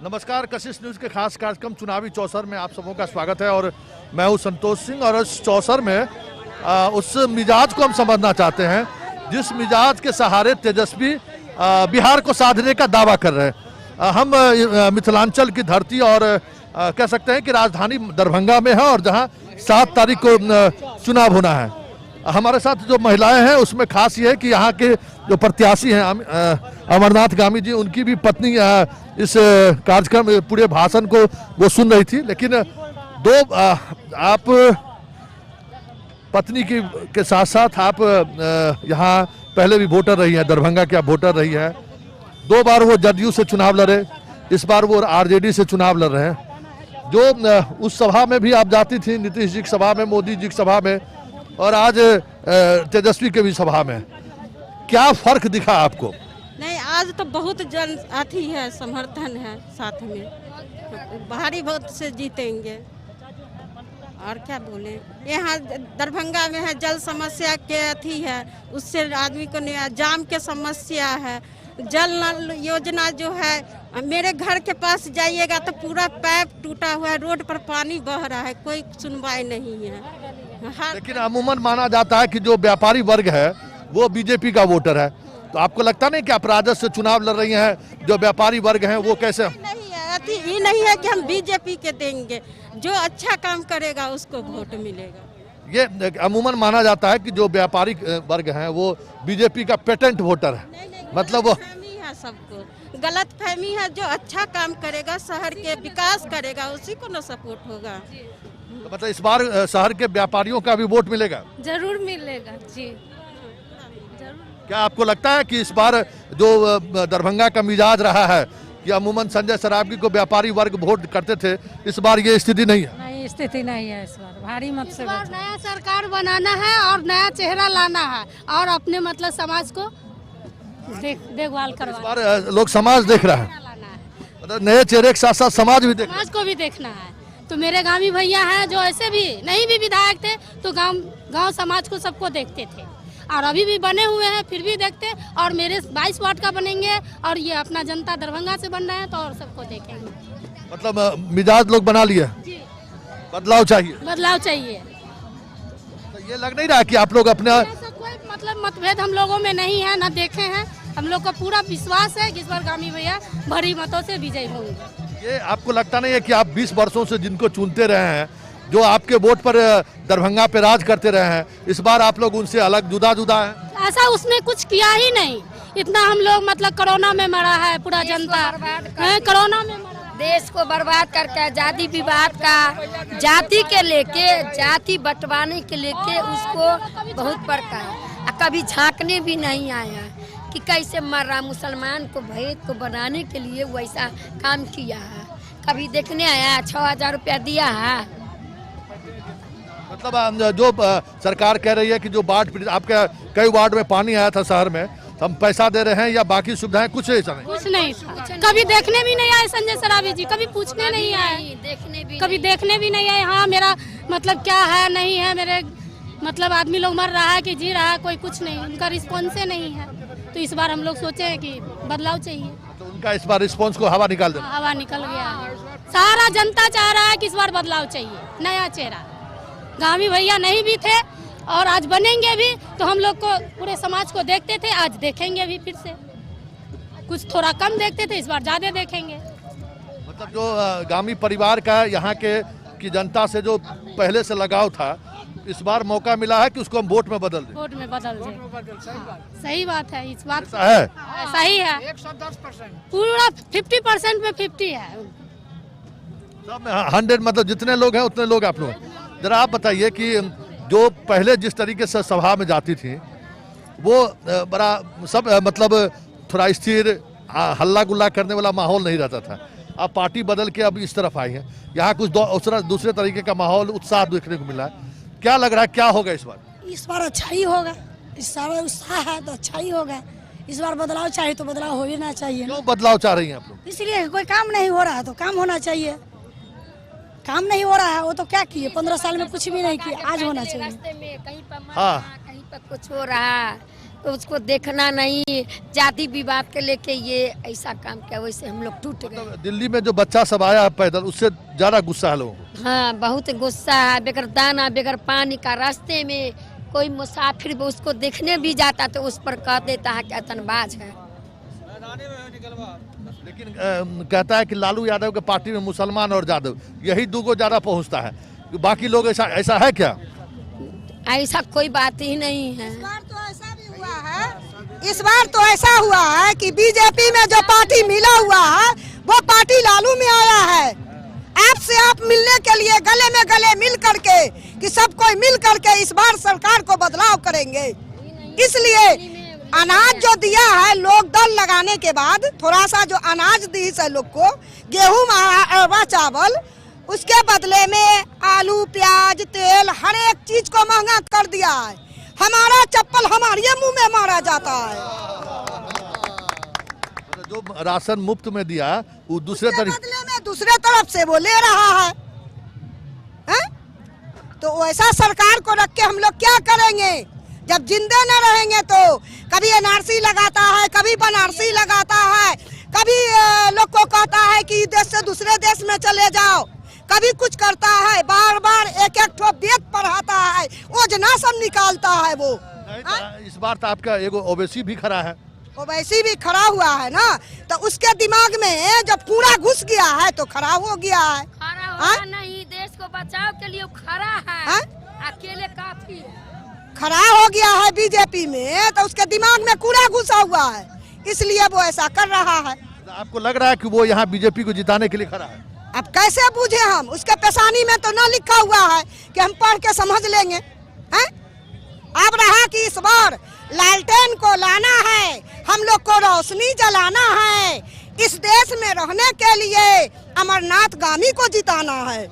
नमस्कार, कशिश न्यूज के खास कार्यक्रम चुनावी चौसर में आप सबों का स्वागत है। और मैं हूं संतोष सिंह और इस चौसर में उस मिजाज को हम समझना चाहते हैं जिस मिजाज के सहारे तेजस्वी बिहार को साधने का दावा कर रहे हैं। हम मिथिलांचल की धरती और कह सकते हैं कि राजधानी दरभंगा में है और जहां 7 तारीख को चुनाव होना है। हमारे साथ जो महिलाएं हैं उसमें खास ये है कि यहाँ के जो प्रत्याशी हैं अमरनाथ गामी जी, उनकी भी पत्नी इस कार्यक्रम पूरे भाषण को वो सुन रही थी। लेकिन आप पत्नी के साथ साथ आप यहाँ पहले भी वोटर रही हैं, दरभंगा की आप वोटर रही है। 2 बार वो जदयू से चुनाव लड़े, इस बार वो आरजेडी से चुनाव लड़ रहे हैं। जो उस सभा में भी आप जाती थी, नीतीश जी की सभा में, मोदी जी की सभा में, और आज तेजस्वी के भी सभा में, क्या फर्क दिखा आपको? नहीं, आज तो बहुत जन अथी है, समर्थन है साथ में, भारी वोट से जीतेंगे। और क्या बोले, यहाँ दरभंगा में है जल समस्या के अथी है, उससे आदमी को नहीं, जाम के समस्या है, जल नल योजना जो है, मेरे घर के पास जाइएगा तो पूरा पाइप टूटा हुआ है, रोड पर पानी बह रहा है, कोई सुनवाई नहीं है। लेकिन अमूमन माना जाता है कि जो व्यापारी वर्ग है वो बीजेपी का वोटर है, तो आपको लगता नहीं कि आप राजद से चुनाव लड़ रही हैं, जो व्यापारी वर्ग हैं वो कैसे? नहीं है, अति ये नहीं है कि हम बीजेपी के देंगे, जो अच्छा काम करेगा उसको वोट मिलेगा। ये अमूमन माना जाता है कि जो व्यापारी वर्ग हैं वो बीजेपी का पेटेंट वोटर है। नहीं, मतलब वो है, सबको गलत फहमी है। जो अच्छा काम करेगा, शहर के विकास करेगा, उसी को न सपोर्ट होगा। तो मतलब इस बार शहर के व्यापारियों का भी वोट मिलेगा? जरूर मिलेगा जी, जरूर। क्या आपको लगता है कि इस बार जो दरभंगा का मिजाज रहा है कि अमूमन संजय सरावगी को व्यापारी वर्ग वोट करते थे, इस बार ये स्थिति नहीं है? नहीं, स्थिति नहीं है इस बार, भारी मत से बार नया सरकार बनाना है और नया चेहरा लाना है और अपने मतलब समाज को देखभाल इस करवाना बार लोग समाज देख रहा है, लाना है, मतलब नए चेहरे के साथ साथ समाज भी देख। समाज को भी देखना है। तो मेरे गांवी भैया हैं जो ऐसे भी नहीं भी विधायक थे तो गांव समाज को सबको देखते थे, और अभी भी बने हुए हैं, फिर भी देखते। और मेरे 22 वार्ड का बनेंगे और ये अपना जनता दरभंगा से बन रहे हैं तो और सबको देखेंगे। मतलब मिजाज लोग बना लिए, बदलाव चाहिए, बदलाव चाहिए। तो ये लग नहीं रहा कि आप लोग अपने ऐसा कोई मतलब मतभेद हम लोगों में नहीं है, न देखे हैं। हम लोग का पूरा विश्वास है कि इस बार गामी भैया भारी मतों से विजयी होंगे। ये आपको लगता नहीं है कि आप 20 वर्षों से जिनको चुनते रहे हैं, जो आपके वोट पर दरभंगा पे राज करते रहे हैं, इस बार आप लोग उनसे अलग जुदा हैं? ऐसा उसने कुछ किया ही नहीं। इतना हम लोग मतलब कोरोना में मरा है पूरा जनता, कोरोना में मरा, देश को बर्बाद करके जाति विवाद का, जाति के लेके, जाति बंटवाने के लेके उसको बहुत पड़ता है। कभी झांकने भी नहीं आया कि कैसे मर रहा, मुसलमान को भेद को बनाने के लिए वैसा काम किया है। कभी देखने आया, 6000 रुपया दिया है। मतलब जो सरकार कह रही है कि जो बाढ़ आपके कई वार्ड में पानी आया था शहर में, हम पैसा दे रहे हैं या बाकी सुविधाएं, कुछ ऐसा नहीं? कुछ नहीं, कभी देखने भी नहीं आए संजय सरावगी जी, कभी पूछने नहीं आए, कभी देखने भी नहीं आए। हाँ, मेरा मतलब क्या है नहीं है, मेरे मतलब आदमी लोग मर रहा है कि जी रहा है, कोई कुछ नहीं, उनका रिस्पॉन्स नहीं है। तो इस बार हम लोग सोचे हैं कि बदलाव चाहिए। तो उनका इस बार रिस्पॉन्स को हवा निकाल दे, हवा निकल गया है। सारा जनता चाह रहा है कि इस बार बदलाव चाहिए, नया चेहरा। गामी भैया नहीं भी थे और आज बनेंगे भी, तो हम लोग को पूरे समाज को देखते थे, आज देखेंगे भी फिर से। कुछ थोड़ा कम देखते थे, इस बार ज्यादा देखेंगे। मतलब जो गामी परिवार का यहाँ के की जनता से जो पहले से लगाव था, इस बार मौका मिला है कि उसको हम वोट में बदल दें। वोट में बदल दें, सही बात है। इस बात है सही है, 110% पूरा 50% में 50 है। सब में 100, मतलब जितने लोग हैं उतने लोग आप लोग। जरा आप बताइए कि जो पहले जिस तरीके से सभा में जाती थी वो बड़ा सब मतलब थोड़ा स्थिर, हल्ला गुल्ला करने वाला माहौल नहीं रहता था। अब पार्टी बदल के अब इस तरफ आई है, यहाँ कुछ दूसरे तरीके का माहौल, उत्साह देखने को मिला है। क्या लग रहा है, क्या होगा इस बार? इस बार अच्छा ही होगा, इस साल उत्साह है तो अच्छा ही होगा। इस बार बदलाव चाहिए तो बदलाव हो ही ना चाहिए। क्यों बदलाव चाह रही हैं आप लोग? इसलिए कोई काम नहीं हो रहा है तो काम होना चाहिए। काम नहीं हो रहा है वो तो क्या किए, 15 साल में कुछ भी नहीं किए, आज होना चाहिए। रास्ते में कहीं पर हाँ, कहीं पर कुछ हो रहा, उसको देखना नहीं, जाति विवाद के लेके ये ऐसा काम किया, वैसे हम लोग टूट गए। मतलब दिल्ली में जो बच्चा सब आया है पैदल, उससे ज्यादा गुस्सा है लोगों को। हाँ, बहुत गुस्सा है। बगैर दाना बगैर पानी का रास्ते में कोई मुसाफिर भी उसको देखने भी जाता तो उस पर कह देता है कि आतंकवाद है। लेकिन कहता है कि लालू यादव के पार्टी में मुसलमान और यादव यही दो ज्यादा पहुंचता है, बाकी लोग ऐसा है क्या? ऐसा कोई बात ही नहीं है। इस बार तो ऐसा हुआ है कि बीजेपी में जो पार्टी मिला हुआ है वो पार्टी लालू में आया है। आपसे आप मिलने के लिए गले में गले मिल करके कि सब कोई मिल करके इस बार सरकार को बदलाव करेंगे। इसलिए अनाज जो दिया है लोग दल लगाने के बाद, थोड़ा सा जो अनाज दी है लोग को, गेहूं अरवा चावल, उसके बदले में आलू प्याज तेल हर एक चीज को महंगा कर दिया है। हमारा चप्पल हमारे मुंह में मारा जाता है। जो राशन मुफ्त में दिया वो दूसरे बदले में दूसरे तरफ से वो ले रहा है, हैं? तो ऐसा सरकार को रख के हम लोग क्या करेंगे? जब जिंदे न रहेंगे तो कभी एनआरसी लगाता है, कभी बनारसी लगाता है, कभी लोग को कहता है कि देश से दूसरे देश में चले जाओ, कभी कुछ करता है, बार बार एक एक ठो वेद पढ़ाता है, योजना सब निकालता है वो। इस बार तो आपका एगो ओवैसी भी खड़ा है। ओवैसी भी खड़ा हुआ है ना, तो उसके दिमाग में जब पूरा घुस गया है तो खड़ा हो गया है। खड़ा होगा नहीं, देश को बचाव के लिए खड़ा है, अकेले काफी है। खड़ा हो गया है बीजेपी में तो उसके दिमाग में कूड़ा घुसा हुआ है, इसलिए वो ऐसा कर रहा है। आपको लग रहा है कि वो यहाँ बीजेपी को जिताने के लिए खड़ा है? अब कैसे बूझे हम? उसके पेशानी में तो न लिखा हुआ है कि हम पढ़ के समझ लेंगे, हैं? अब रहा कि इस बार लालटेन को लाना है, हम लोग को रोशनी जलाना है, इस देश में रहने के लिए अमरनाथ गामी को जिताना है।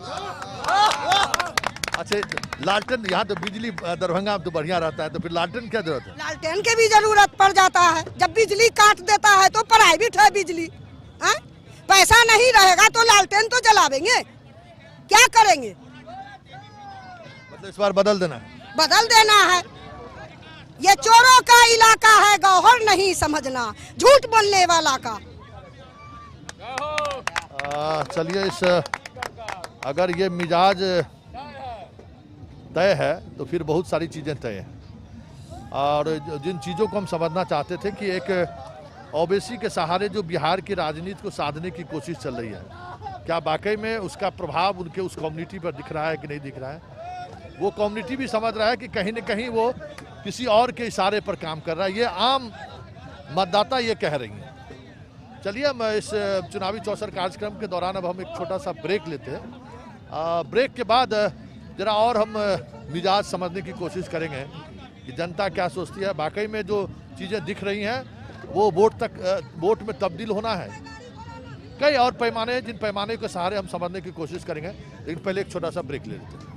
अच्छा, लालटेन यहाँ तो बिजली दरभंगा में तो बढ़िया रहता है, तो फिर लालटेन क्या जरूरत है? लालटेन के भी जरूरत पड़ जाता है, जब बिजली काट देता है तो प्राइवेट है बिजली, हैं? पैसा नहीं रहेगा तो लालटेन तो जलावेंगे, क्या करेंगे? मतलब इस बार बदल देना है? बदल देना है। ये चोरों का इलाका है, गौहर नहीं समझना, झूठ बोलने वाला का। चलिए, इस अगर ये मिजाज तय है तो फिर बहुत सारी चीज़ें तय हैं। और जिन चीज़ों को हम समझना चाहते थे कि एक ओवैसी के सहारे जो बिहार की राजनीति को साधने की कोशिश चल रही है, क्या वाकई में उसका प्रभाव उनके उस कम्युनिटी पर दिख रहा है कि नहीं दिख रहा है? वो कम्युनिटी भी समझ रहा है कि कहीं न कहीं वो किसी और के इशारे पर काम कर रहा है, ये आम मतदाता ये कह रही हैं। चलिए, हम इस चुनावी चौसर कार्यक्रम के दौरान अब हम एक छोटा सा ब्रेक लेते हैं। ब्रेक के बाद जरा और हम मिजाज समझने की कोशिश करेंगे कि जनता क्या सोचती है। वाकई में जो चीज़ें दिख रही हैं वो वोट में तब्दील होना है। कई और पैमाने जिन पैमाने के सहारे हम समझने की कोशिश करेंगे, लेकिन पहले एक छोटा सा ब्रेक ले लेते हैं।